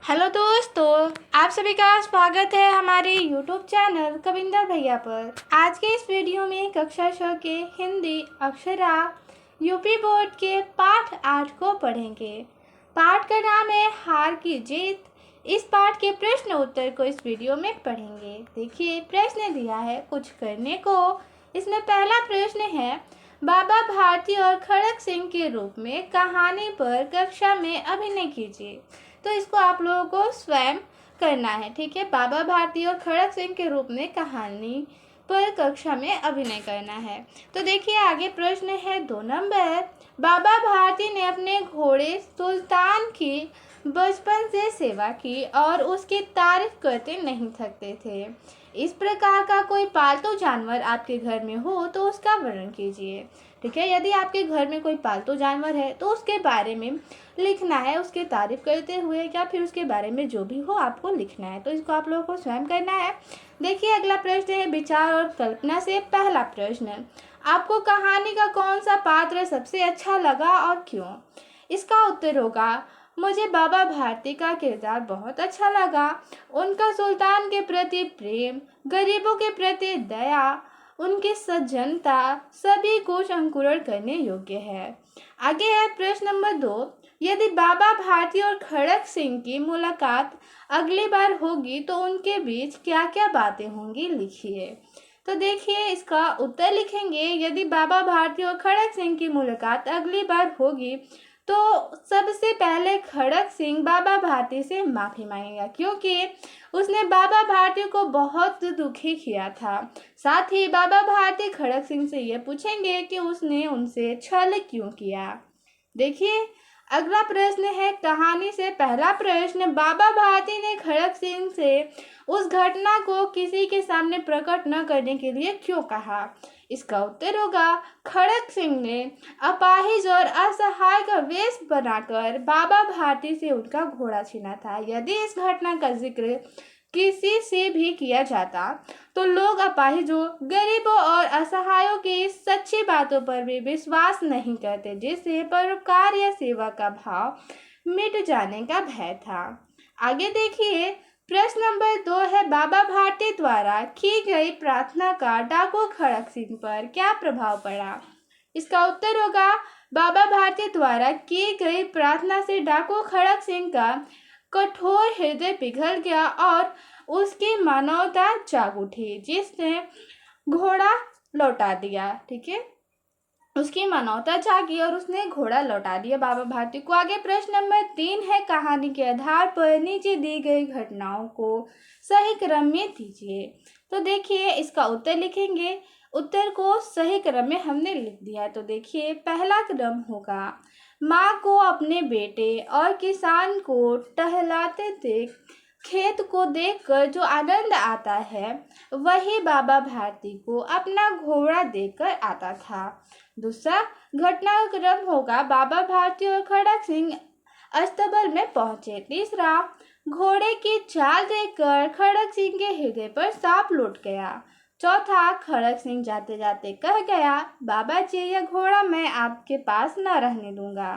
Hello दोस्तों, आप सभी का स्वागत है हमारे YouTube चैनल कविंदर भैया पर। आज के इस वीडियो में कक्षा 6 के हिंदी अक्षरा यूपी बोर्ड के पाठ 8 को पढ़ेंगे। पाठ का नाम है हार की जीत। इस पाठ के प्रश्न उत्तर को इस वीडियो में पढ़ेंगे। देखिए, प्रश्न दिया है कुछ करने को। इसमें पहला प्रश्न है, बाबा भारती और खड़क सिंह के रूप में कहानी पर कक्षा में अभिनय कीजिए। तो इसको आप लोगों को स्वयं करना है, ठीक है। बाबा भारती और खड़क सिंह के रूप में कहानी पर कक्षा में अभिनय करना है। तो देखिए, आगे प्रश्न है 2 नंबर। बाबा भारती ने अपने घोड़े सुल्तान की बचपन से सेवा की और उसकी तारीफ करते नहीं थकते थे। इस प्रकार का कोई पालतू जानवर आपके घर में हो तो उसका वर्णन कीजिए, ठीक है। यदि आपके घर में कोई पालतू जानवर है तो उसके बारे में लिखना है, उसकी तारीफ करते हुए या फिर उसके बारे में जो भी हो आपको लिखना है। तो इसको आप लोगों को स्वयं करना है। देखिए, अगला प्रश्न है विचार और कल्पना से। पहला प्रश्न, आपको कहानी का कौन सा पात्र सबसे अच्छा लगा और क्यों? इसका उत्तर होगा, मुझे बाबा भारती का किरदार बहुत अच्छा लगा। उनका सुल्तान के प्रति प्रेम, गरीबों के प्रति दया, उनकी सज्जनता सभी कुछ अंकुरण करने योग्य है। आगे है प्रश्न नंबर 2, यदि बाबा भारती और खड़क सिंह की मुलाकात अगली बार होगी तो उनके बीच क्या क्या बातें होंगी, लिखिए। तो देखिए, इसका उत्तर लिखेंगे, यदि बाबा भारती और खड़क सिंह की मुलाकात अगली बार होगी तो सबसे पहले खड़क सिंह बाबा भारती से माफ़ी मांगेगा, क्योंकि उसने बाबा भारती को बहुत दुखी किया था। साथ ही बाबा भारती खड़क सिंह से ये पूछेंगे कि उसने उनसे छल क्यों किया। देखिए, अगला प्रश्न है कहानी से पहला प्रश्न, बाबा भारती ने खड़क सिंह से उस घटना को किसी के सामने प्रकट न करने के लिए क्यों कहा? इसका उत्तर होगा, खड़क सिंह ने अपाहिज और असहाय का वेश बनाकर बाबा भारती से उनका घोड़ा छीना था। यदि इस घटना का जिक्र किसी से भी किया जाता तो लोग अपाहिजों, गरीबों और असहायों की सच्ची बातों पर भी विश्वास नहीं करते, जिससे परोपकार या सेवा का भाव मिट जाने का भय था। आगे देखिए, प्रश्न नंबर 2 है, बाबा भारती द्वारा की गई प्रार्थना का डाकू खड़क सिंह पर क्या प्रभाव पड़ा? इसका उत्तर होगा, बाबा भारती द्वारा की गई प्रार्थना से डाकू खड़क सिंह का कठोर हृदय पिघल गया और उसकी मानवता जाग उठी, जिसने घोड़ा लौटा दिया, ठीक है। उसकी मानवता जागी और उसने घोड़ा लौटा दिया बाबा भारती को। आगे प्रश्न नंबर 3 है, कहानी के आधार पर नीचे दी गई घटनाओं को सही क्रम में दीजिए। तो देखिए, इसका उत्तर लिखेंगे। उत्तर को सही क्रम में हमने लिख दिया। तो देखिए, पहला क्रम होगा, माँ को अपने बेटे और किसान को टहलाते देख खेत को देखकर जो आनंद आता है वही बाबा भारती को अपना घोड़ा देखकर आता था। दूसरा घटनाक्रम होगा, बाबा भारती और खड़क सिंह अस्तबल में पहुंचे। तीसरा, घोड़े की चाल देखकर खड़क सिंह के हृदय पर सांप लौट गया। चौथा, खड़क सिंह जाते जाते कह गया, बाबा जी, यह घोड़ा मैं आपके पास न रहने दूंगा।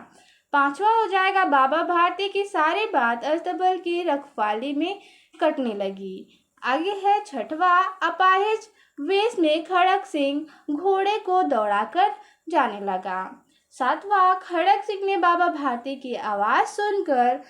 पांचवा हो जाएगा, बाबा भारती की सारी बात अस्तबल की रखवाली में कटने लगी। आगे है छठवा, अपाहिज वेश में खड़क सिंह घोड़े को दौड़ाकर जाने लगा। सातवां, खड़क सिंह ने बाबा भारती की आवाज़ सुनकर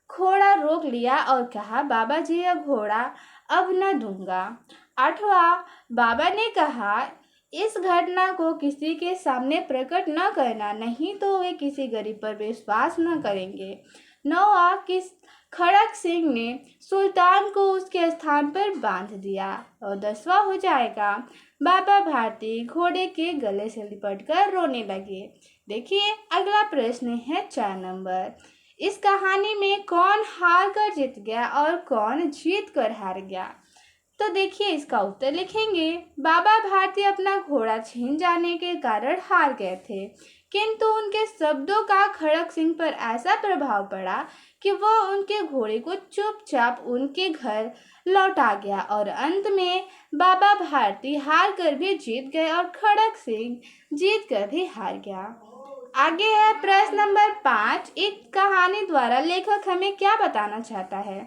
घोड़ा रोक लिया और कहा, बाबा जी, यह घोड़ा अब न दूंगा। आठवां, बाबा ने कहा, इस घटना को किसी के सामने प्रकट न करना, नहीं तो वे किसी गरीब पर विश्वास न करेंगे। नौवां, किस खड़क सिंह ने सुल्तान को उसके स्थान पर बांध दिया। और 10वां हो जाएगा, बाबा भारती घोड़े के गले से लिपटकर रोने लगे। देखिए, अगला प्रश्न है 4 नंबर। इस कहानी में कौन हार कर जीत गया और कौन जीत कर हार गया? तो देखिए, इसका उत्तर लिखेंगे, बाबा भारती अपना घोड़ा छीन जाने के कारण हार गए थे, किंतु उनके शब्दों का खड़क सिंह पर ऐसा प्रभाव पड़ा कि वह उनके घोड़े को चुपचाप उनके घर लौटा गया और अंत में बाबा भारती हार कर भी जीत गए और खड़क सिंह जीत कर भी हार गया। आगे है प्रश्न नंबर 5। इस कहानी द्वारा लेखक हमें क्या बताना चाहता है?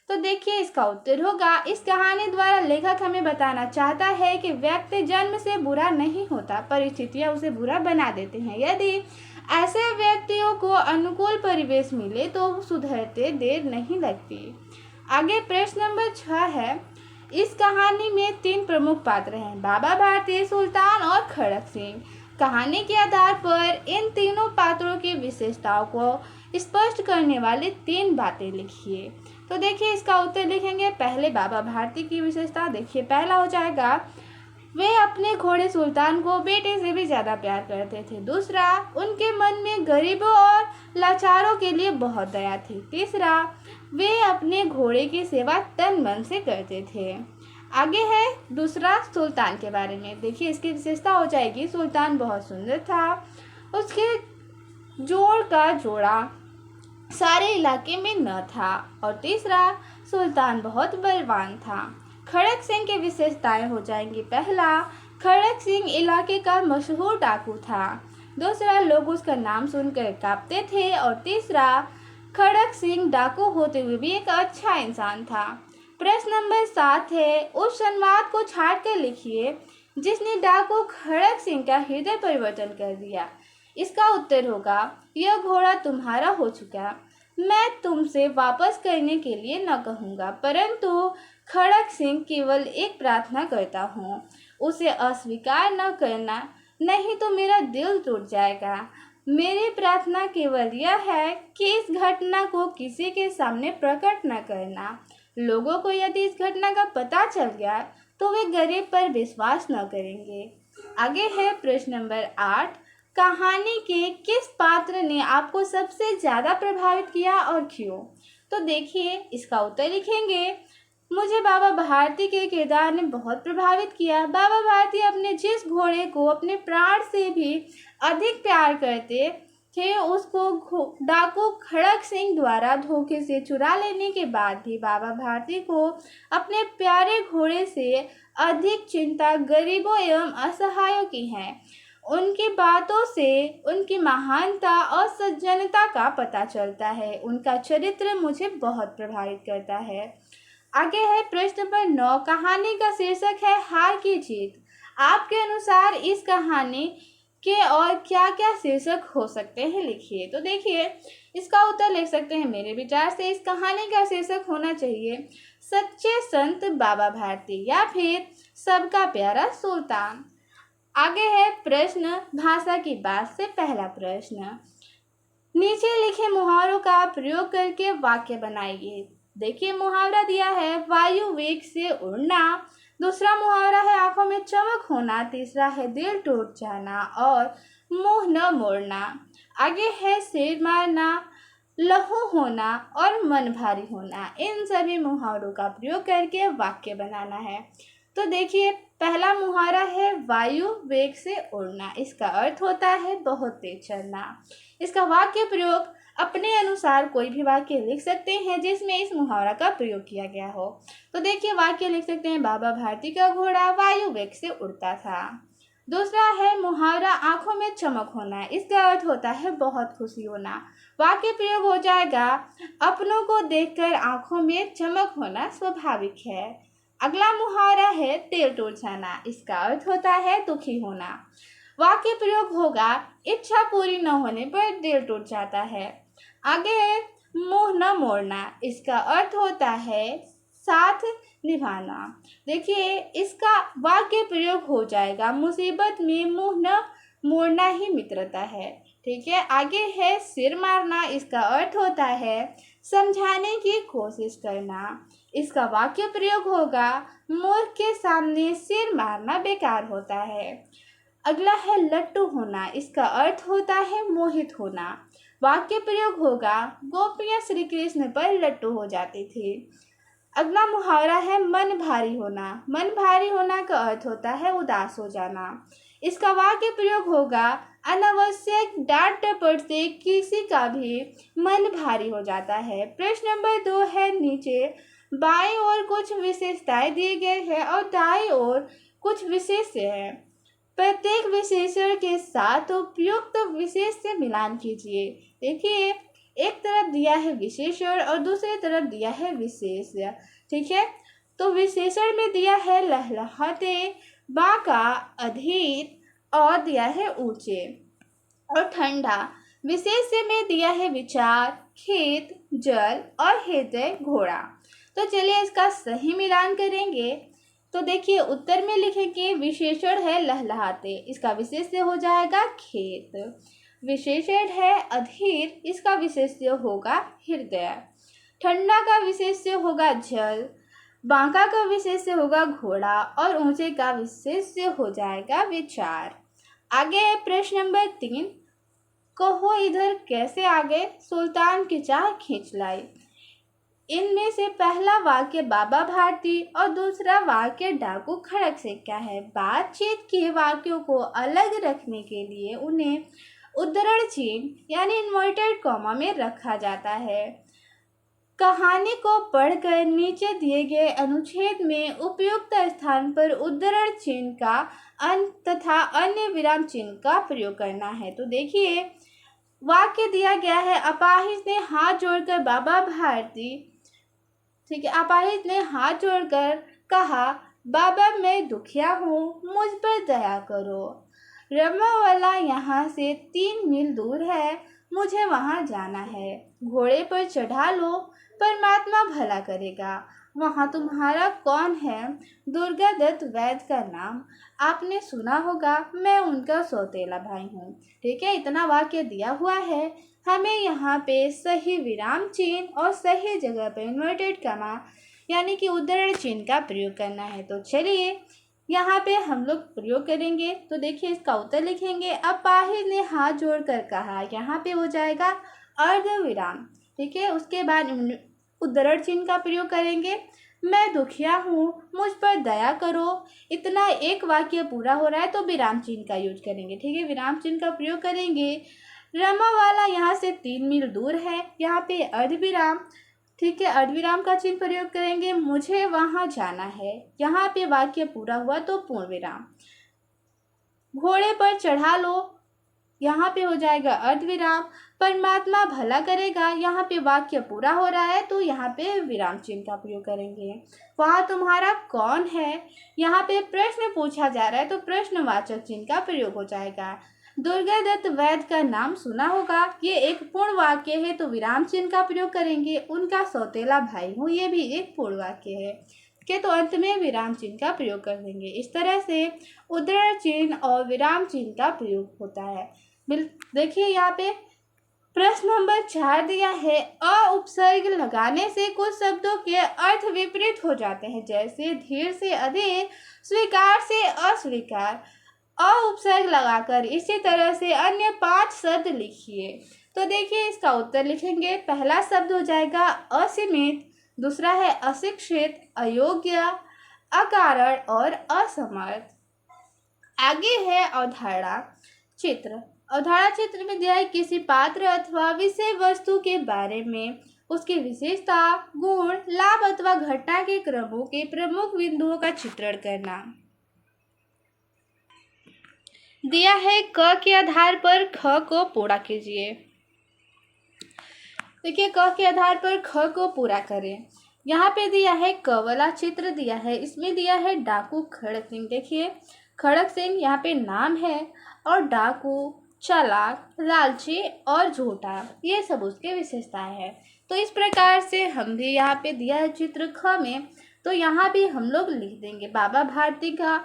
तो देखिए इसका उत्तर होगा, इस कहानी द्वारा लेखक हमें बताना चाहता है कि व्यक्ति जन्म से बुरा नहीं होता, परिस्थितियां उसे बुरा बना देते हैं। यदि ऐसे व्यक्तियों को अनुकूल परिवेश मिले तो सुधरते देर नहीं लगती। आगे प्रश्न नंबर 6 है। इस कहानी में 3 प्रमुख पात्र हैं, बाबा भारती, सुल्तान और खड़क सिंह। कहानी के आधार पर इन तीनों पात्रों की विशेषताओं को स्पष्ट करने वाली 3 बातें लिखिए। तो देखिए इसका उत्तर लिखेंगे। पहले बाबा भारती की विशेषता, देखिए पहला हो जाएगा, वे अपने घोड़े सुल्तान को बेटे से भी ज़्यादा प्यार करते थे। दूसरा, उनके मन में गरीबों और लाचारों के लिए बहुत दया थी। तीसरा, वे अपने घोड़े की सेवा तन मन से करते थे। आगे है दूसरा सुल्तान के बारे में। देखिए इसकी विशेषता हो जाएगी, सुल्तान बहुत सुंदर था, उसके जोड़ का जोड़ा सारे इलाके में न था। और तीसरा, सुल्तान बहुत बलवान था। खड़क सिंह की विशेषताएं हो जाएंगी। पहला, खड़क सिंह इलाके का मशहूर डाकू था। दूसरा, लोग उसका नाम सुनकर कांपते थे। और तीसरा, खड़क सिंह डाकू होते हुए भी एक अच्छा इंसान था। प्रश्न नंबर 7 है, उस संवाद को छाट कर लिखिए जिसने डाकू खड़क सिंह का हृदय परिवर्तन कर दिया। इसका उत्तर होगा, यह घोड़ा तुम्हारा हो चुका, मैं तुमसे वापस करने के लिए न कहूँगा, परंतु खड़क सिंह केवल एक प्रार्थना करता हूँ, उसे अस्वीकार न करना, नहीं तो मेरा दिल टूट जाएगा। मेरी प्रार्थना केवल यह है कि इस घटना को किसी के सामने प्रकट न करना। लोगों को यदि इस घटना का पता चल गया तो वे गरीब पर विश्वास न करेंगे। आगे है प्रश्न नंबर 8। कहानी के किस पात्र ने आपको सबसे ज़्यादा प्रभावित किया और क्यों? तो देखिए इसका उत्तर लिखेंगे, मुझे बाबा भारती के किरदार ने बहुत प्रभावित किया। बाबा भारती अपने जिस घोड़े को अपने प्राण से भी अधिक प्यार करते थे, उसको डाकू खड़क सिंह द्वारा धोखे से चुरा लेने के बाद भी बाबा भारती को अपने प्यारे घोड़े से अधिक चिंता गरीबों एवं असहायों की है। उनकी बातों से उनकी महानता और सज्जनता का पता चलता है। उनका चरित्र मुझे बहुत प्रभावित करता है। आगे है प्रश्न नंबर 9। कहानी का शीर्षक है हार की जीत। आपके अनुसार इस कहानी के और क्या क्या शीर्षक हो सकते हैं, लिखिए। तो देखिए इसका उत्तर लिख सकते हैं, मेरे विचार से इस कहानी का शीर्षक होना चाहिए सच्चे संत बाबा भारती या फिर सबका प्यारा सुल्तान। आगे है प्रश्न भाषा की बात से पहला प्रश्न, नीचे लिखे मुहावरों का प्रयोग करके वाक्य बनाइए। देखिए मुहावरा दिया है वायु वेग से उड़ना, दूसरा मुहावरा है आंखों में चमक होना, तीसरा है दिल टूट जाना और मुंह न मोड़ना। आगे है सिर मारना, लहू होना और मन भारी होना। इन सभी मुहावरों का प्रयोग करके वाक्य बनाना है। तो देखिए पहला मुहावरा है वायु वेग से उड़ना। इसका अर्थ होता है बहुत तेज चलना। इसका वाक्य प्रयोग अपने अनुसार कोई भी वाक्य लिख सकते हैं जिसमें इस मुहावरा का प्रयोग किया गया हो। तो देखिए वाक्य लिख सकते हैं, बाबा भारती का घोड़ा वायु वेग से उड़ता था। दूसरा है मुहावरा आंखों में चमक होना। इसका अर्थ होता है बहुत खुशी होना। वाक्य प्रयोग हो जाएगा, अपनों को देखकर आंखों में चमक होना स्वाभाविक है। अगला मुहावरा है दिल टूट जाना। इसका अर्थ होता है दुखी होना। वाक्य प्रयोग होगा, इच्छा पूरी न होने पर दिल टूट जाता है। आगे है मुंह न मोड़ना। इसका अर्थ होता है साथ निभाना। देखिए इसका वाक्य प्रयोग हो जाएगा, मुसीबत में मुंह न मोड़ना ही मित्रता है। ठीक है। आगे है सिर मारना। इसका अर्थ होता है समझाने की कोशिश करना। इसका वाक्य प्रयोग होगा, मूर्ख के सामने सिर मारना बेकार होता है। अगला है लट्टू होना। इसका अर्थ होता है मोहित होना। वाक्य प्रयोग होगा, गोपियां श्री कृष्ण पर लट्टू हो जाती थी। अगला मुहावरा है मन भारी होना। मन भारी होना का अर्थ होता है उदास हो जाना। इसका वाक्य प्रयोग होगा, अनावश्यक डांट डपट से किसी का भी मन भारी हो जाता है। प्रश्न नंबर 2 है, नीचे बाएं ओर कुछ विशेषताएं दिए गए हैं और दाएं ओर कुछ विशेष है। प्रत्येक विशेषण के साथ उपयुक्त विशेष से मिलान कीजिए। देखिए, एक तरफ दिया है विशेषण और दूसरी तरफ दिया है विशेष। ठीक है, तो विशेषण में दिया है लहलहाते, बांका, अधीर और दिया है ऊंचे और ठंडा। विशेष में दिया है विचार, खेत, जल और हृदय, घोड़ा। तो चलिए इसका सही मिलान करेंगे। तो देखिए, उत्तर में लिखेंगे विशेषण है लहलहाते, इसका विशेष्य हो जाएगा खेत। विशेषण है अधीर, इसका विशेष्य होगा हृदय। ठंडा का विशेष्य होगा जल, बांका का विशेष्य होगा घोड़ा और ऊंचे का विशेष्य हो जाएगा विचार। आगे है प्रश्न नंबर 3। कहो इधर कैसे आगे सुल्तान की चाह खींच लाई। इनमें से पहला वाक्य बाबा भारती और दूसरा वाक्य डाकू खड़क से क्या है। बातचीत के वाक्यों को अलग रखने के लिए उन्हें उद्धरण चिन्ह यानी इन्वर्टेड कॉमा में रखा जाता है। कहानी को पढ़कर नीचे दिए गए अनुच्छेद में उपयुक्त स्थान पर उद्धरण चिन्ह का तथा अन्य विराम चिन्ह का प्रयोग करना है। तो देखिए, वाक्य दिया गया है, अपाहिज ने हाथ जोड़कर बाबा भारती, ठीक है, अपाहिज ने हाथ जोड़कर कहा, बाबा मैं दुखिया हूँ, मुझ पर दया करो। रमावाला यहाँ से 3 मील दूर है, मुझे वहाँ जाना है। घोड़े पर चढ़ा लो, परमात्मा भला करेगा। वहाँ तुम्हारा कौन है। दुर्गा दत्त वैद्य का नाम आपने सुना होगा, मैं उनका सौतेला भाई हूँ। ठीक है, इतना वाक्य दिया हुआ है। हमें यहाँ पे सही विराम चिन्ह और सही जगह पर इन्वर्टेड कॉमा यानी कि उद्धरण चिन्ह का प्रयोग करना है। तो चलिए यहाँ पे हम लोग प्रयोग करेंगे। तो देखिए, इसका उत्तर लिखेंगे, अपाहिज ने हाथ जोड़कर कहा, यहाँ पे हो जाएगा अर्ध विराम। ठीक है, उसके बाद उद्धरण चिन्ह का प्रयोग करेंगे, मैं दुखिया हूँ, मुझ पर दया करो। इतना एक वाक्य पूरा हो रहा है तो विराम चिन्ह का यूज करेंगे। ठीक है, विराम चिन्ह का प्रयोग करेंगे। रमावाला यहाँ से 3 मील दूर है, यहाँ पे अर्धविराम। ठीक है, अर्धविराम का चिन्ह प्रयोग करेंगे। मुझे वहाँ जाना है, यहाँ पे वाक्य पूरा हुआ तो पूर्ण विराम। घोड़े पर चढ़ा लो, यहाँ पे हो जाएगा अर्धविराम। परमात्मा भला करेगा, यहाँ पे वाक्य पूरा हो रहा है तो यहाँ पे विराम चिन्ह का प्रयोग करेंगे। वहाँ तुम्हारा कौन है, यहाँ पे प्रश्न पूछा जा रहा है तो प्रश्नवाचक चिन्ह का प्रयोग हो जाएगा। दुर्गा दत्त वैद्य का नाम सुना होगा, ये एक पूर्ण वाक्य है तो विराम चिन्ह का प्रयोग करेंगे। उनका सौतेला भाई हूँ, ये भी एक पूर्ण वाक्य है के तो अंत में विराम चिन्ह का प्रयोग कर देंगे। इस तरह से उद्धरण चिन्ह और विराम चिन्ह का प्रयोग होता है। देखिए, यहाँ पे प्रश्न नंबर 4 दिया है, अ उपसर्ग लगाने से कुछ शब्दों के अर्थ विपरीत हो जाते हैं, जैसे धीर से अधीर, स्वीकार से अस्वीकार। अ उपसर्ग लगाकर इसी तरह से अन्य 5 शब्द लिखिए। तो देखिए, इसका उत्तर लिखेंगे। पहला शब्द हो जाएगा असीमित, दूसरा है अशिक्षित, अयोग्य, अकारण और असमर्थ। आगे है अवधारणा चित्र। अवधारणा चित्र में दिया है किसी पात्र अथवा विषय वस्तु के बारे में उसकी विशेषता, गुण, लाभ अथवा घटना के क्रमों के प्रमुख बिंदुओं का चित्रण करना। दिया है क के आधार पर ख को पूरा कीजिए। देखिए, क के आधार पर ख को पूरा करें। यहाँ पे दिया है क वाला चित्र दिया है, इसमें दिया है डाकू खड़क सिंह। देखिए, खड़क सिंह यहाँ पे नाम है और डाकू, चालाक, लालची और झूठा, ये सब उसके विशेषताएं हैं। तो इस प्रकार से हम भी यहाँ पे दिया है चित्र ख में, तो यहाँ भी हम लोग लिख देंगे बाबा भारती का,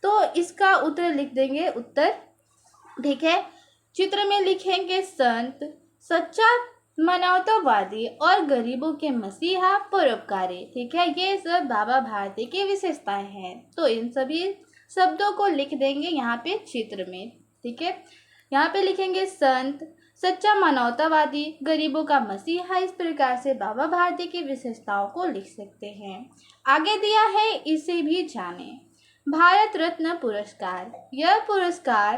तो इसका उत्तर लिख देंगे उत्तर। ठीक है, चित्र में लिखेंगे संत, सच्चा मानवतावादी और गरीबों के मसीहा, परोपकारी। ठीक है, ये सब बाबा भारती की विशेषताएं हैं, तो इन सभी शब्दों को लिख देंगे यहाँ पे चित्र में। ठीक है, यहाँ पे लिखेंगे संत, सच्चा मानवतावादी, गरीबों का मसीहा। इस प्रकार से बाबा भारती की विशेषताओं को लिख सकते हैं। आगे दिया है इसे भी जाने। भारत रत्न पुरस्कार, यह पुरस्कार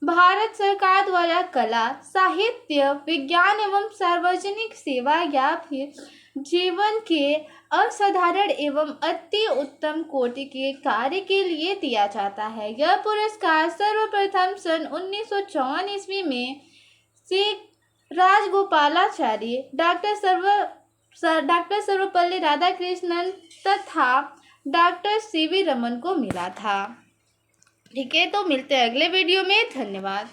भारत सरकार द्वारा कला, साहित्य, विज्ञान एवं सार्वजनिक सेवा या फिर जीवन के असाधारण एवं अति उत्तम कोटि के कार्य के लिए दिया जाता है। यह पुरस्कार सर्वप्रथम सन 1954 ईस्वी में श्री राजगोपालाचारी, डॉक्टर सर्वपल्ली राधाकृष्णन तथा डॉक्टर सीवी रमन को मिला था। ठीक है, तो मिलते हैं अगले वीडियो में। धन्यवाद।